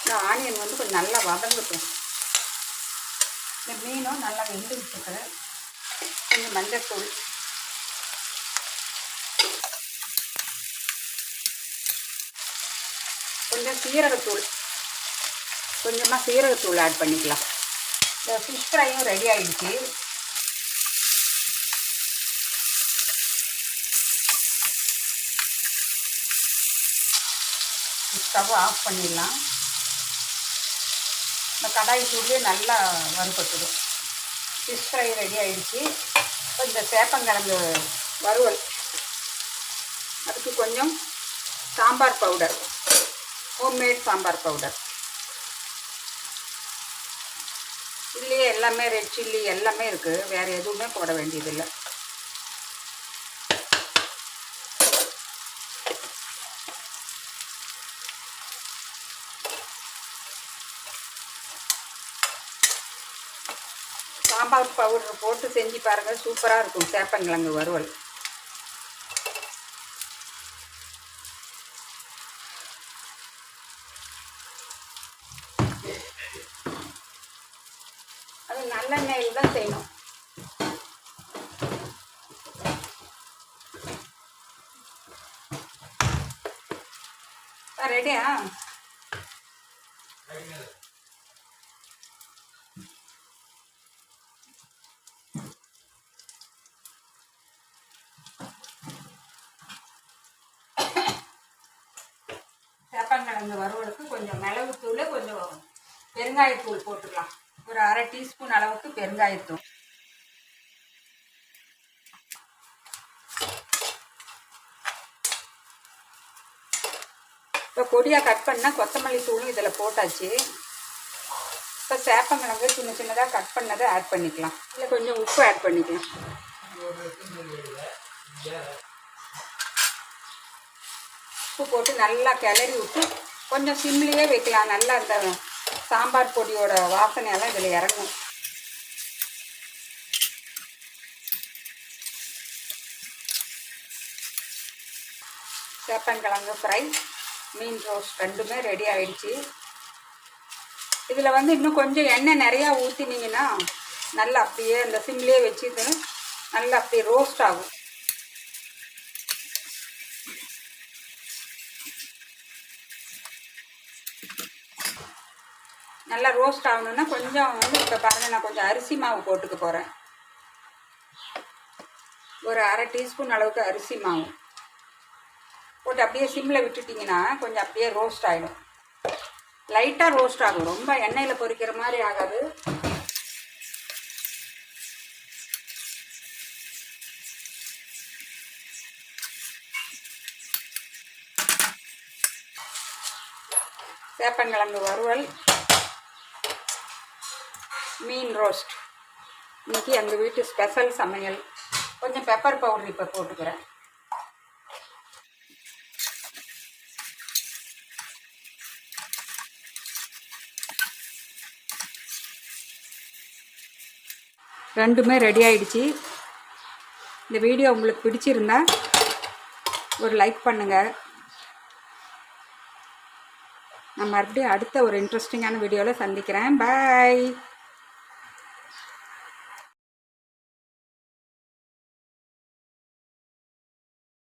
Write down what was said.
இந்த ஆனியன் வந்து கொஞ்சம் நல்லா வதங்கட்டும். இந்த மீனும் நல்லா வெந்து விட்டுருக்குறேன். கொஞ்சம் மஞ்சள்தூள், கொஞ்சம் சீரகத்தூள், கொஞ்சமாக சீரகத்தூள் ஆட் பண்ணிக்கலாம். இந்த ஃபிஷ் ஃப்ரையும் ரெடி ஆகிடுச்சு. ஸ்டவ் ஆஃப் பண்ணிடலாம். இந்த கடாய் சூட்லேயே நல்லா வறுபட்டுடும். ஃபிஷ் ஃப்ரை ரெடி ஆகிடுச்சு. இப்போ இந்த சேப்பங்கிழங்கு வறுவல், அதுக்கு கொஞ்சம் sambar powder, homemade sambar powder. இதுலேயே எல்லாமே ரெட் சில்லி எல்லாமே இருக்குது, வேறு எதுவுமே போட வேண்டியதில்லை. சாம்பார் பவுடர் போட்டு செஞ்சு பாருங்கள், சூப்பராக இருக்கும் சேப்பங்கிழங்கு வறுவல். அது நல்லெண்ணெயில் தான் செய்யணும். ரெடியா? சேப்பங்கிழங்கு வறுவலுக்கு கொஞ்சம் மிளகுத்தூள், கொஞ்சம் பெருங்காயத்தூள் போட்டுக்கலாம். ஒரு அரை டீஸ்பூன் அளவுக்கு பெருங்காயத்தூள். இப்போ பொடியாக கட் பண்ணால் கொத்தமல்லி தூளும் இதில் போட்டாச்சு. இப்போ சேப்பங்கிழங்கு சின்ன சின்னதாக கட் பண்ணதை ஆட் பண்ணிக்கலாம். இல்லை கொஞ்சம் உப்பு ஆட் பண்ணிக்கலாம். உப்பு போட்டு நல்லா கிளறி விட்டு கொஞ்சம் சிம்லேயே வைக்கலாம். நல்லா அந்த சாம்பார் பொடியோட வாசனையெல்லாம் இதில் இறங்கும். சேப்பங்கிழங்கு ஃப்ரை, மீன் ரோஸ்ட் ரெண்டுமே ரெடி ஆகிடுச்சு. இதில் வந்து இன்னும் கொஞ்சம் எண்ணெய் நிறையா ஊற்றினீங்கன்னா நல்லா அப்படியே அந்த சிம்லேயே வச்சுட்டு நல்லா அப்படியே ரோஸ்ட் ஆகும். நல்லா ரோஸ்ட் ஆகணுன்னா கொஞ்சம் வந்து இப்போ பாருங்கள், நான் கொஞ்சம் அரிசி மாவு போட்டுக்க போகிறேன். ஒரு அரை டீஸ்பூன் அளவுக்கு அரிசி மாவு போட்டு அப்படியே சிம்மில் விட்டுட்டிங்கன்னா கொஞ்சம் அப்படியே ரோஸ்ட் ஆகிடும். லைட்டாக ரோஸ்ட் ஆகும், ரொம்ப எண்ணெயில் பொரிக்கிற மாதிரி ஆகாது. சேப்பங்கிழங்கு வறுவல், மீன் ரோஸ்ட் இன்றைக்கி எங்கள் வீட்டு ஸ்பெஷல் சமையல். கொஞ்சம் பெப்பர் பவுடர் இப்போ போட்டுக்கிறேன். ரெண்டுமே ரெடி ஆகிடுச்சு. இந்த வீடியோ உங்களுக்கு பிடிச்சிருந்தா ஒரு லைக் பண்ணுங்கள். நான் மறுபடியும் அடுத்த ஒரு இன்ட்ரெஸ்டிங்கான வீடியோவில் சந்திக்கிறேன். பாய்.